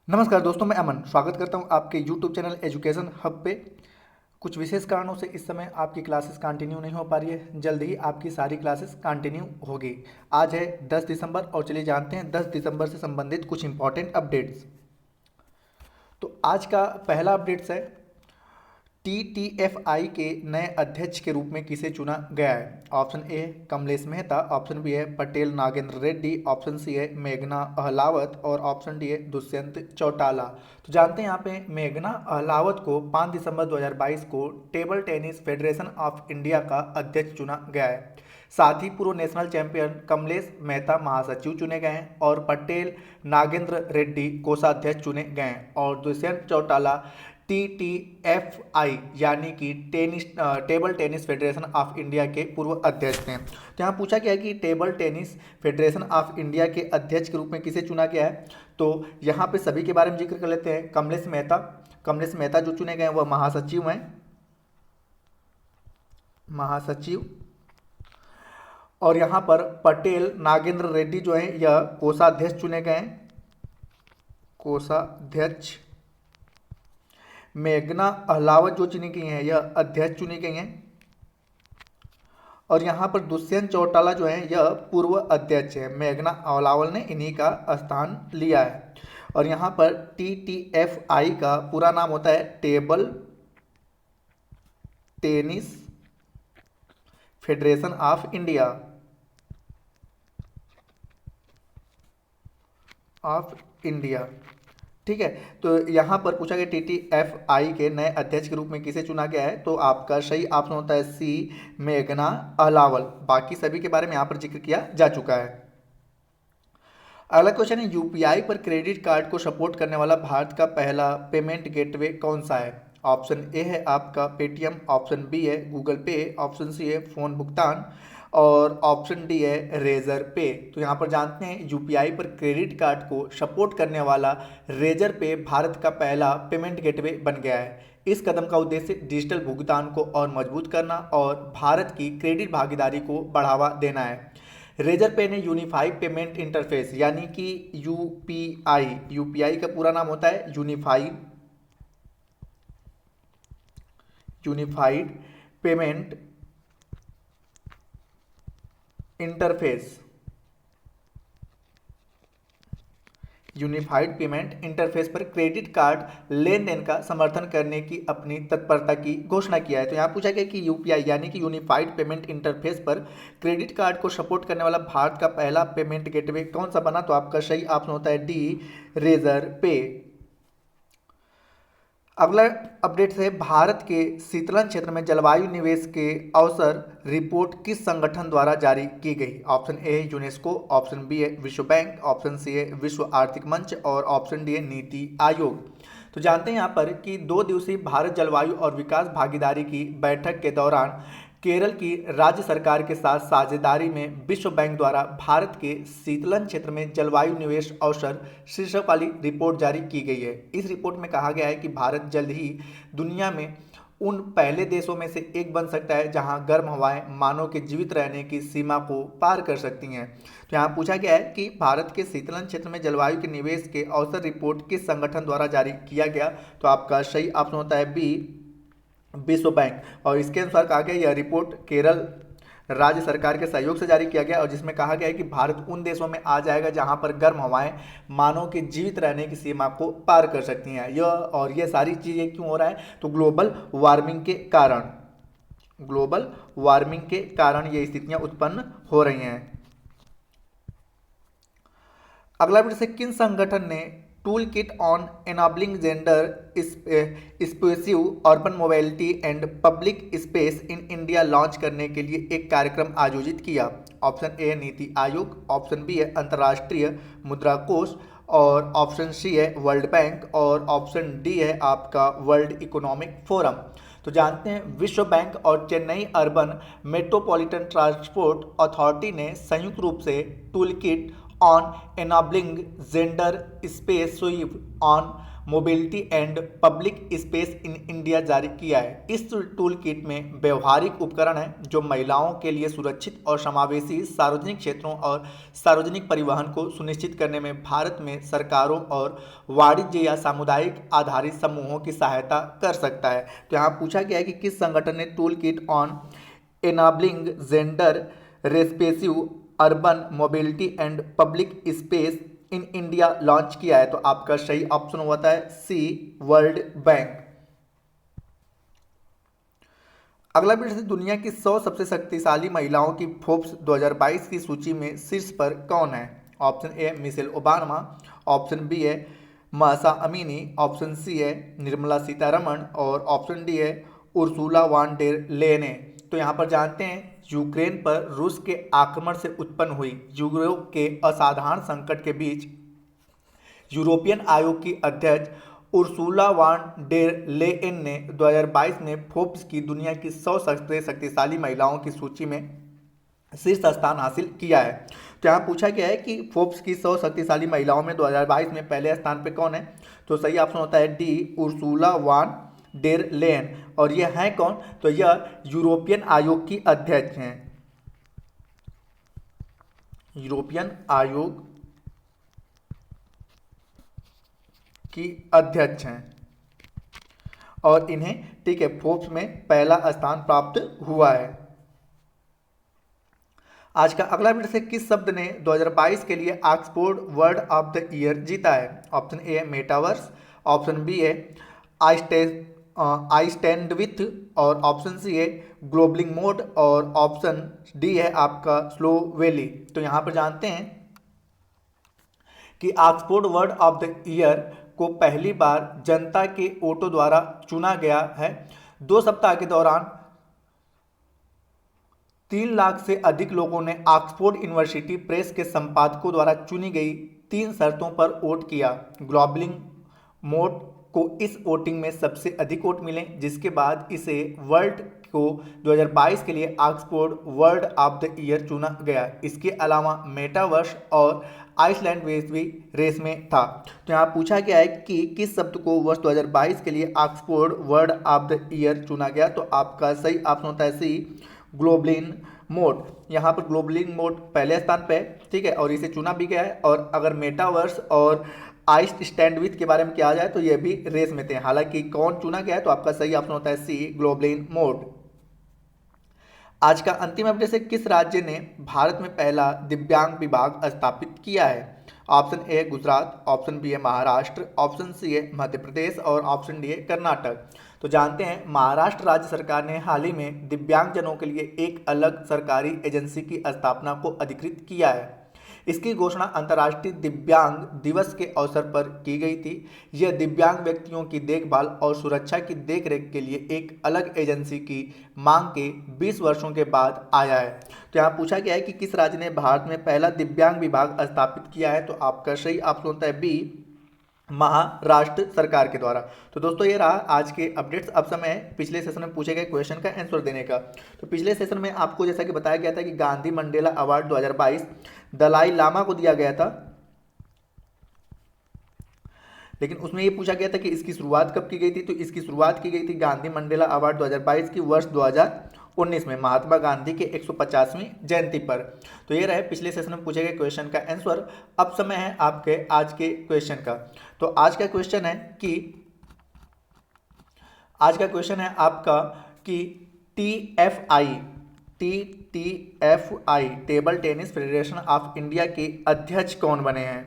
नमस्कार दोस्तों, मैं अमन स्वागत करता हूं आपके YouTube चैनल एजुकेशन हब पे। कुछ विशेष कारणों से इस समय आपकी क्लासेस कंटिन्यू नहीं हो पा रही है। जल्द ही आपकी सारी क्लासेस कंटिन्यू होगी। आज है 10 दिसंबर और चलिए जानते हैं 10 दिसंबर से संबंधित कुछ इंपॉर्टेंट अपडेट्स। तो आज का पहला अपडेट्स है TTFI के नए अध्यक्ष के रूप में किसे चुना गया है। Option A Kamlesh Mehta, option B है पटेल नागेंद्र रेड्डी, ऑप्शन सी है मेघना अहलावत और ऑप्शन डी है दुष्यंत चौटाला। तो जानते हैं यहाँ पे मेघना अहलावत को 5 दिसंबर 2022 को table tennis federation of India का अध्यक्ष चुना गया है। साथ ही पूर्व नेशनल चैंपियन कमलेश मेहता महासचिव चुने गए हैं और पटेल नागेंद्र रेड्डी कोषाध्यक्ष चुने गए हैं और दुष्यंत चौटाला TTFI यानी कि table tennis federation of India के पूर्व अध्यक्ष हैं। तो यहाँ पूछा गया है कि table tennis federation of India के अध्यक्ष के रूप में किसे चुना गया है। तो यहाँ पे सभी के बारे में जिक्र कर लेते हैं। कमलेश मेहता जो चुने गए हैं वह महासचिव और यहाँ पर पटेल नागेंद्र रेड्डी जो है यह कोषाध्यक्ष चुने गए हैं, कोषाध्यक्ष। मेघना अहलावत जो चुनी गई हैं यह अध्यक्ष चुनी गई हैं और यहाँ पर दुष्यंत चौटाला जो है यह पूर्व अध्यक्ष है। मेघना अहलावत ने इन्हीं का स्थान लिया है और यहाँ पर TTFI का पूरा नाम होता है table tennis federation of India ठीक है। तो यहाँ पर पूछा गया TTFI के नए अध्यक्ष के रूप में किसे चुना गया है। तो आपका सही ऑप्शन होता है सी मेघना अहलावत। बाकी सभी के बारे में यहाँ पर जिक्र किया जा चुका है। अगला क्वेश्चन है यूपीआई पर क्रेडिट कार्ड को सपोर्ट करने वाला भारत का पहला पेमेंट गेटवे कौन सा है। ऑप्शन ए है आपका पेटीएम, ऑप्शन बी है गूगल पे, ऑप्शन सी है फोन भुगतान और ऑप्शन डी है रेजर पे। तो यहाँ पर जानते हैं यूपीआई पर क्रेडिट कार्ड को सपोर्ट करने वाला रेजर पे भारत का पहला पेमेंट गेटवे बन गया है। इस कदम का उद्देश्य डिजिटल भुगतान को और मजबूत करना और भारत की क्रेडिट भागीदारी को बढ़ावा देना है। रेजर पे ने यूनिफाइड पेमेंट इंटरफेस यानी कि यूपीआई का पूरा नाम होता है यूनिफाइड पेमेंट इंटरफेस पर क्रेडिट कार्ड लेन देन का समर्थन करने की अपनी तत्परता की घोषणा किया है। तो यहाँ पूछा गया कि यूपीआई यानी कि यूनिफाइड पेमेंट इंटरफेस पर क्रेडिट कार्ड को सपोर्ट करने वाला भारत का पहला पेमेंट गेटवे कौन सा बना। तो आपका सही ऑप्शन होता है डी रेजर पे। अगला अपडेट है भारत के शीतलन क्षेत्र में जलवायु निवेश के अवसर रिपोर्ट किस संगठन द्वारा जारी की गई। ऑप्शन ए है यूनेस्को, ऑप्शन बी है विश्व बैंक, ऑप्शन सी है विश्व आर्थिक मंच और ऑप्शन डी है नीति आयोग। तो जानते हैं यहाँ पर कि 2 दिवसीय भारत जलवायु और विकास भागीदारी की बैठक के दौरान केरल की राज्य सरकार के साथ साझेदारी में विश्व बैंक द्वारा भारत के शीतलन क्षेत्र में जलवायु निवेश अवसर शीर्षक वाली रिपोर्ट जारी की गई है। इस रिपोर्ट में कहा गया है कि भारत जल्द ही दुनिया में उन पहले देशों में से एक बन सकता है जहां गर्म हवाएं मानव के जीवित रहने की सीमा को पार कर सकती हैं। तो यहाँ पूछा गया है कि भारत के शीतलन क्षेत्र में जलवायु के निवेश के अवसर रिपोर्ट किस संगठन द्वारा जारी किया गया। तो आपका सही ऑप्शन होता है बी विश्व बैंक। और इसके अनुसार कहा गया यह रिपोर्ट केरल राज्य सरकार के सहयोग से जारी किया गया और जिसमें कहा गया है कि भारत उन देशों में आ जाएगा जहां पर गर्म हवाएं मानव के जीवित रहने की सीमा को पार कर सकती हैं। ये सारी चीज़ें क्यों हो रहा है। तो ग्लोबल वार्मिंग के कारण ये स्थितियां उत्पन्न हो रही हैं। अगला प्रश्न है किन संगठन ने tool kit on enabling gender responsive urban mobility and public space in India launch करने के लिए एक कार्यक्रम आयोजित किया। ऑप्शन ए है नीति आयोग, ऑप्शन बी है अंतर्राष्ट्रीय मुद्रा कोष और ऑप्शन सी है वर्ल्ड बैंक और ऑप्शन डी है आपका वर्ल्ड इकोनॉमिक फोरम। तो जानते हैं विश्व बैंक और Chennai urban metropolitan transport authority ने संयुक्त रूप से tool kit on enabling gender specific on mobility and public space in India जारी किया है। इस टूल किट में व्यवहारिक उपकरण हैं जो महिलाओं के लिए सुरक्षित और समावेशी सार्वजनिक क्षेत्रों और सार्वजनिक परिवहन को सुनिश्चित करने में भारत में सरकारों और वाणिज्य या सामुदायिक आधारित समूहों की सहायता कर सकता है। तो यहाँ पूछा गया है कि किस संगठन ने tool kit on enabling gender responsive urban mobility and public space in India launch किया है। तो आपका सही ऑप्शन होता है सी, वर्ल्ड बैंक। अगला प्रश्न, दुनिया की 100 सबसे शक्तिशाली महिलाओं की फोर्ब्स 2022 की सूची में शीर्ष पर कौन है? Option A Michelle Obama, option B है महसा अमीनी, ऑप्शन सी है निर्मला सीतारमण और ऑप्शन डी है उर्सुला वान डेर लेने। तो यहाँ पर जानते हैं यूक्रेन पर रूस के आक्रमण से उत्पन्न हुई यूरोप के असाधारण संकट के बीच यूरोपियन आयोग की अध्यक्ष उर्सुला वान डेर लेयन ने 2022 में फोर्ब्स की दुनिया की 100 सबसे शक्तिशाली महिलाओं की सूची में शीर्ष स्थान हासिल किया है। तो यहाँ पूछा गया है कि फोर्ब्स की 100 शक्तिशाली महिलाओं में 2022 में पहले स्थान पे कौन है? तो सही ऑप्शन होता है D, Ursula von der Leyen. और यह है कौन? तो यह यूरोपियन आयोग की अध्यक्ष हैं, यूरोपियन आयोग की अध्यक्ष हैं और इन्हें ठीक है फोर्ब्स में पहला स्थान प्राप्त हुआ है। आज का अगला प्रश्न, किस शब्द ने 2022 के लिए Oxford word of the year जीता है? ऑप्शन ए है मेटावर्स, ऑप्शन बी है आई स्टैंड विथ और ऑप्शन सी है ग्लोबलिंग मोड और ऑप्शन डी है आपका स्लो वैली। तो यहाँ पर जानते हैं कि Oxford word of the year को पहली बार जनता के वोटों द्वारा चुना गया है। 2 सप्ताह के दौरान 3 लाख से अधिक लोगों ने ऑक्सफोर्ड यूनिवर्सिटी प्रेस के संपादकों द्वारा चुनी गई 3 शर्तों पर वोट किया। ग्लोबलिंग मोड को इस वोटिंग में सबसे अधिक वोट मिले, जिसके बाद इसे वर्ल्ड को 2022 के लिए Oxford word of the year चुना गया। इसके अलावा मेटावर्स और आइसलैंड वेस भी रेस में था। तो यहाँ पूछा गया है कि किस शब्द को वर्ष 2022 के लिए Oxford word of the year चुना गया? तो आपका सही ऑप्शन होता है सी, ग्लोबलिन मोड। यहाँ पर ग्लोबलिन मोड पहले स्थान पे है, ठीक है, और इसे चुना भी गया है। और अगर मेटावर्स और आई स्टैंड विथ के बारे में किया जाए तो ये भी रेस में थे। हालांकि कौन चुना गया है? तो आपका सही ऑप्शन होता है सी, ग्लोबलिन मोड। आज का अंतिम अपडेट है, किस राज्य ने भारत में पहला दिव्यांग विभाग स्थापित किया है? Option A Gujarat, option B है महाराष्ट्र, ऑप्शन सी है मध्य प्रदेश और ऑप्शन डी है कर्नाटक। तो जानते हैं महाराष्ट्र राज्य सरकार ने हाल ही में दिव्यांगजनों के लिए एक अलग सरकारी एजेंसी की स्थापना को अधिकृत किया है। इसकी घोषणा अंतर्राष्ट्रीय दिव्यांग दिवस के अवसर पर की गई थी। यह दिव्यांग व्यक्तियों की देखभाल और सुरक्षा की देखरेख के लिए एक अलग एजेंसी की मांग के 20 वर्षों के बाद आया है। तो यहाँ पूछा गया है कि किस राज्य ने भारत में पहला दिव्यांग विभाग स्थापित किया है? तो आपका सही ऑप्शन होता है बी, महाराष्ट्र सरकार के द्वारा। तो दोस्तों ये रहा आज के अपडेट्स। अब समय है पिछले सेशन में पूछे गए क्वेश्चन का आंसर देने का। तो पिछले सेशन में आपको जैसा कि बताया गया था कि गांधी मंडेला अवार्ड 2022 दलाई लामा को दिया गया था, लेकिन उसमें ये पूछा गया था कि इसकी शुरुआत कब की गई थी? तो इसकी शुरुआत की गई थी गांधी मंडेला अवार्ड 2022 की वर्ष 2019 में महात्मा गांधी के 150वीं जयंती पर। तो ये रहे पिछले सेशन में पूछे गए क्वेश्चन का आंसर। अब समय है आपके आज के क्वेश्चन का। तो आज का क्वेश्चन है कि आपका कि TFI table tennis federation of India के अध्यक्ष कौन बने हैं?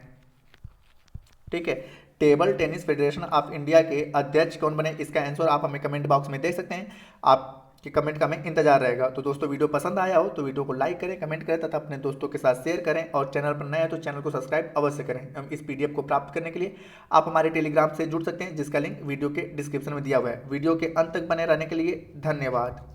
ठीक है, table tennis federation of India के अध्यक्ष कौन बने, इसका आंसर आप हमें कमेंट बॉक्स में दे सकते हैं। आपके कमेंट का हमें इंतजार रहेगा। तो दोस्तों वीडियो पसंद आया हो तो वीडियो को लाइक करें, कमेंट करें तथा अपने दोस्तों के साथ शेयर करें और चैनल पर नए हैं तो चैनल को सब्सक्राइब अवश्य करें। हम इस PDF को प्राप्त करने के लिए आप हमारे टेलीग्राम से जुड़ सकते हैं, जिसका लिंक वीडियो के डिस्क्रिप्शन में दिया हुआ है। वीडियो के अंत तक बने रहने के लिए धन्यवाद।